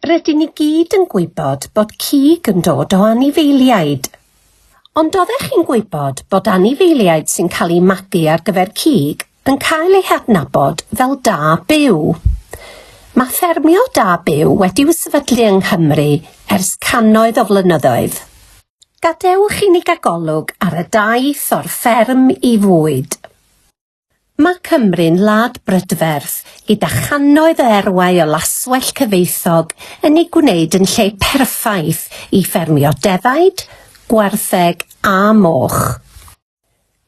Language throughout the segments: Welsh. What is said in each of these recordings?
Rydyn ni gyd yn gwybod bod cig yn dod o anifeiliaid. Ond oeddech chi'n gwybod bod anifeiliaid sy'n cael eu magu ar gyfer cig yn cael eu hadnabod fel da byw. Mae ffermio da byw wedi'w sefydlu yng Nghymru ers cannoedd o flynyddoedd. Gadewch i ni gael golwg ar y daith o'r fferm I Fwyd. Mae Cymru'n wlad brydferth gyda channoedd o erwau o laswell cyfeithog yn ei gwneud yn lle perffaith I ffermio defaid, gwartheg a moch.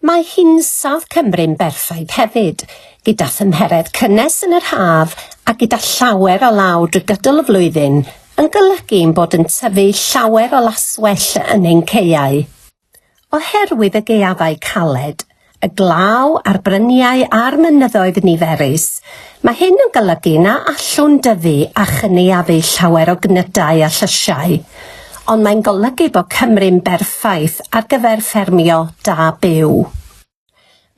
Mae hinsawdd Cymru'n berffaith hefyd, gyda thymheredd cynnes yn yr haf a gyda llawer o law drwy gydol y flwyddyn yn golygu'n bod yn tyfu llawer o laswell yn ein caeau. Oherwydd y gaeafau caled, y glaw a'r bryniau a'r mynyddoedd niferus, mae hyn yn golygu na allwn dyfu a chynaeafu llawer o gnydau a llysiau, ond mae'n golygu bod Cymru'n berffaith ar gyfer ffermio da byw.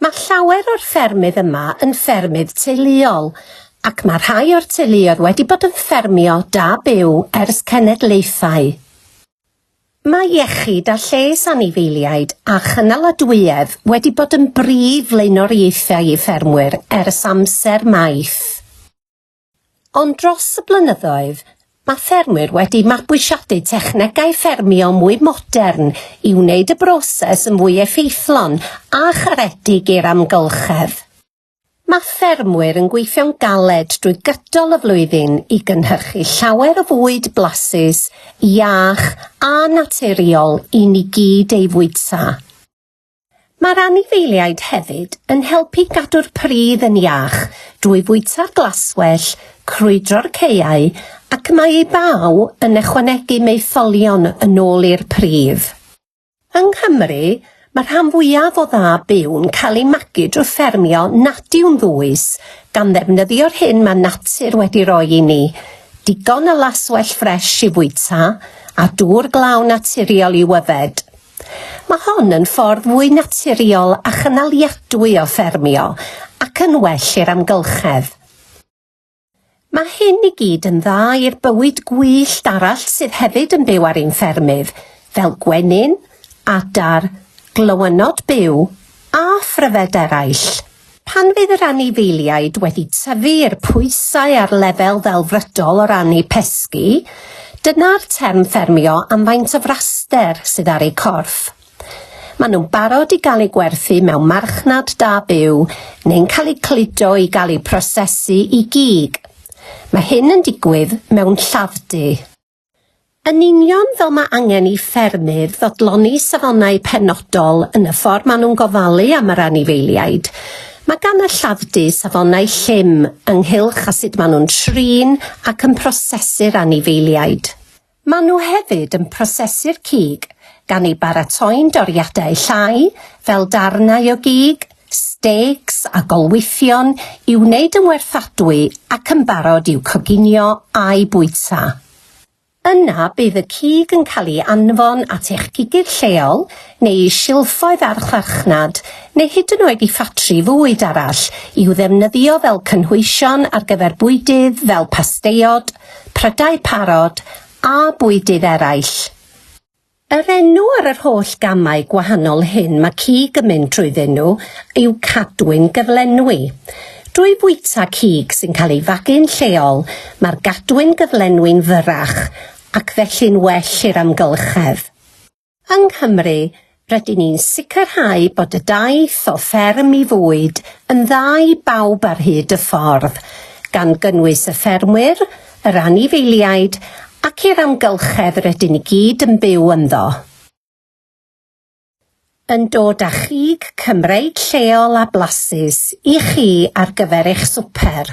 Mae llawer o'r ffermydd yma yn ffermydd teuluol, ac mae rhai o'r teuluoedd wedi bod yn ffermio da byw ers cenedlaethau. Mae iechyd a lles anifeiliaid a chynaladwyedd wedi bod yn brif flaenoriaethau I ffermwyr ers amser maith. Ond dros y blynyddoedd, mae ffermwyr wedi mabwysiadu technegau ffermio mwy modern I wneud y broses yn fwy effeithlon a charedig i'r amgylchedd. Mae ffermwyr yn gweithio'n galed drwy gydol y flwyddyn I gynhyrchu llawer o fwyd blasus, iach a naturiol I ni gyd ei fwyta. Mae'r anifeiliaid hefyd yn helpu gadw'r pridd yn iach drwy fwyta'r glaswell, crwydro'r caeau ac mae ei baw yn ychwanegu meitholion yn ôl i'r pridd. Yng Nghymru, mae'r rhan fwyaf o dda byw yn cael ei magu drwy ffermio nadiw'n ddwys gan ddefnyddio'r hyn mae natur wedi roi I ni, digon o laswell ffres I fwyta a dŵr glaw naturiol I yfed. Mae hon yn ffordd fwy naturiol a chynaliadwy o ffermio ac yn well i'r amgylchedd. Mae hyn I gyd yn dda i'r bywyd gwyllt arall sydd hefyd yn byw ar ein ffermydd, fel gwenyn, adar, glywynod byw a phryfed eraill. Pan fydd yr anifeiliaid wedi tyfu i'r pwysau ar lefel ddelfrydol o ran eu pesgu, dyna'r term ffermio am faint o fraster sydd ar eu corff. Maen nhw'n barod I gael eu gwerthu mewn marchnad da byw neu'n cael eu cludo I gael eu prosesu I gig. Mae hyn yn digwydd mewn lladd-dy. Yn union fel mae angen I ffermydd ddodloni safonau penodol yn y ffordd maen nhw'n gofalu am yr anifeiliaid, mae gan y lladd-dy safonau llym ynghylch a sut maen nhw'n trin ac yn prosesu'r anifeiliaid. Maen nhw hefyd yn prosesu'r cig gan ei baratoi'n doriadau llai fel darnau o gig, steaks a golwythion I wneud yn werthadwy ac yn barod i'w coginio a'i bwyta. Yna bydd y cig yn cael ei anfon at eich gigydd lleol neu I silffoedd archfarchnad neu hyd yn oed I ffatri fwyd arall i'w ddefnyddio fel cynhwysion ar gyfer bwydydd fel pasteiod, prydau parod a bwydydd eraill. Yr enw ar yr holl gamau gwahanol hyn mae cig yn mynd trwyddyn nhw yw cadwyn gyflenwi. Drwy fwyta cig sy'n cael ei fagu'n lleol, mae'r gadwyn gyflenwi'n fyrrach ac felly'n well i'r amgylchedd. Yng Nghymru, rydyn ni'n sicrhau bod y daith o fferm I Fwyd yn dda I bawb ar hyd y ffordd, gan gynnwys y ffermwyr, yr anifeiliaid ac i'r amgylchedd rydyn ni gyd yn byw ynddo. Yn dod â chig Cymreig lleol a blasus I chi ar gyfer eich swper.